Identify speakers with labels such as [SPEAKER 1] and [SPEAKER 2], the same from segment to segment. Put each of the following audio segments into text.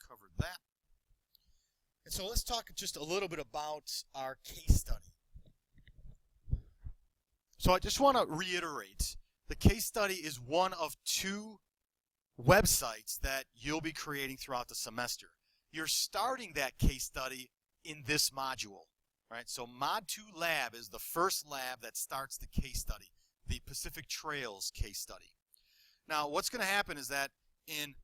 [SPEAKER 1] covered that. And so let's talk just a little bit about our case study. So I just want to reiterate, the case study is one of 2 websites that you'll be creating throughout the semester. You're starting that case study in this module, right? So Mod 2 Lab is the first lab that starts the case study, the Pacific Trails case study. Now, what's going to happen is that in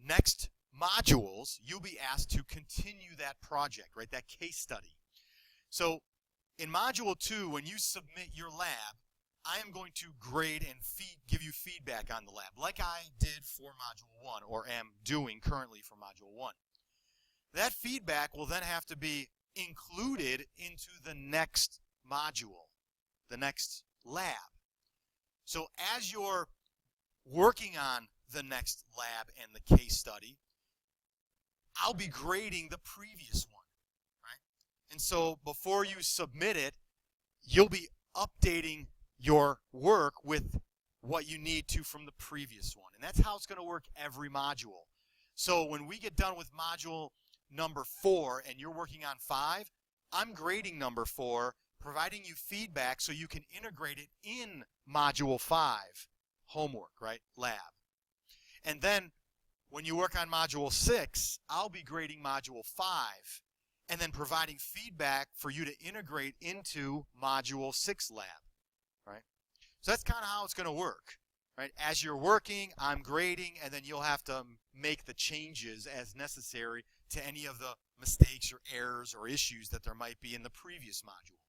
[SPEAKER 1] next modules, you'll be asked to continue that project, right? That case study. So in Module 2, when you submit your lab, I am going to grade and give you feedback on the lab, like I did for Module 1, or am doing currently for Module 1. That feedback will then have to be included into the next module, the next lab. So as you're working on the next lab and the case study, I'll be grading the previous one, right? And so before you submit it, you'll be updating your work with what you need to from the previous one. And that's how it's going to work every module. So when we get done with module number 4 and you're working on 5, I'm grading number 4, providing you feedback so you can integrate it in module 5, homework, right, lab. And then when you work on module 6, I'll be grading module 5 and then providing feedback for you to integrate into module 6 lab, right? So that's kind of how it's going to work, right? As you're working, I'm grading, and then you'll have to make the changes as necessary to any of the mistakes or errors or issues that there might be in the previous module.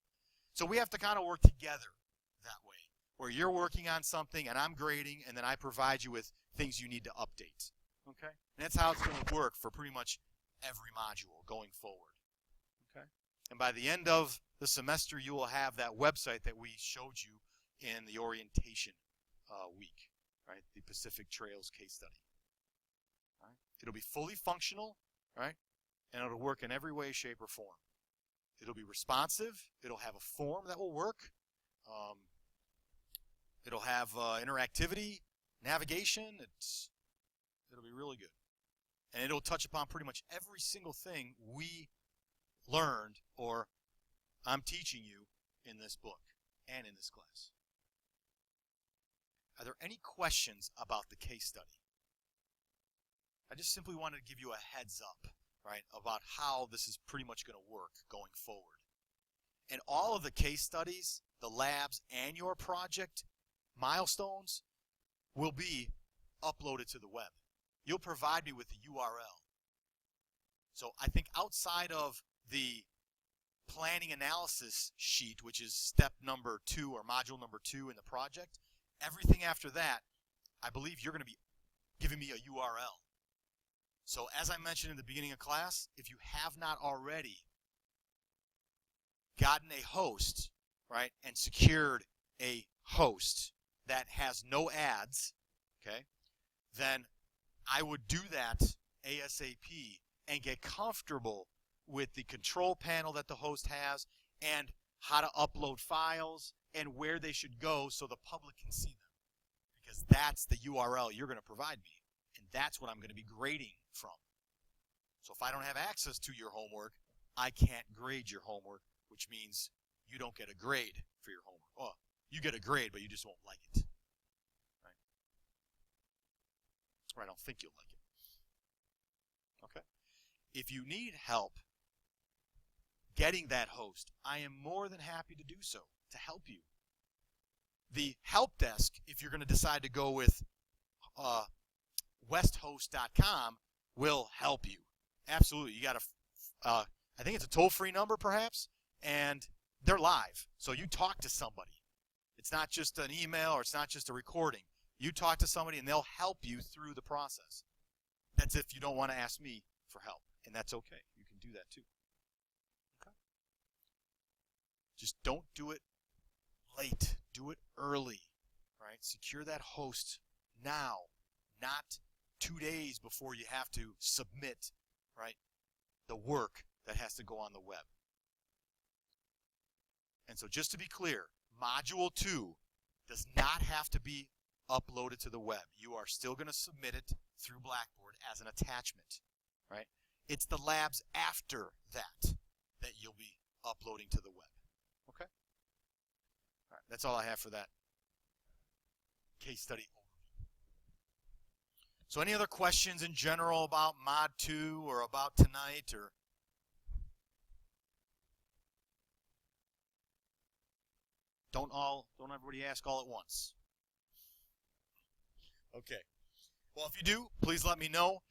[SPEAKER 1] So we have to kind of work together that way, where you're working on something and I'm grading, and then I provide you with things you need to update. Okay? And that's how it's going to work for pretty much every module going forward. Okay? And by the end of the semester, you will have that website that we showed you in the orientation week, right? The Pacific Trails case study. All right? It'll be fully functional, right? And it'll work in every way, shape, or form. It'll be responsive. It'll have a form that will work. It'll have interactivity, navigation. It'll be really good. And it'll touch upon pretty much every single thing we learned or I'm teaching you in this book and in this class. Are there any questions about the case study? I just simply wanted to give you a heads up, right, about how this is pretty much going to work going forward. And all of the case studies, the labs, and your project milestones will be uploaded to the web. You'll provide me with the URL. So I think outside of the planning analysis sheet, which is step number 2 or module number 2 in the project, everything after that, I believe you're going to be giving me a URL. So as I mentioned in the beginning of class, if you have not already gotten a host, right, and secured a host that has no ads, okay, then I would do that ASAP and get comfortable with the control panel that the host has and how to upload files and where they should go so the public can see them. Because that's the URL you're going to provide me. And that's what I'm going to be grading from. So if I don't have access to your homework, I can't grade your homework, which means you don't get a grade for your homework. Oh, you get a grade, but you just won't like it. Right? Or I don't think you'll like it. Okay? If you need help getting that host, I am more than happy to do so, to help you. The help desk, if you're going to decide to go with westhost.com, will help you. Absolutely. You got I think it's a toll-free number perhaps, and they're live. So you talk to somebody. It's not just an email or it's not just a recording. You talk to somebody and they'll help you through the process. That's if you don't want to ask me for help, and that's okay. You can do that too. Okay? Just don't do it late. Do it early, right? Secure that host now, not 2 days before you have to submit, right, the work that has to go on the web. And so just to be clear, Module 2 does not have to be upload it to the web. You are still going to submit it through Blackboard as an attachment, right? It's the labs after that that you'll be uploading to the web. Okay? All right, that's all I have for that case study overview. So any other questions in general about Mod 2 or about tonight, or don't everybody ask all at once? Okay. Well, if you do, please let me know.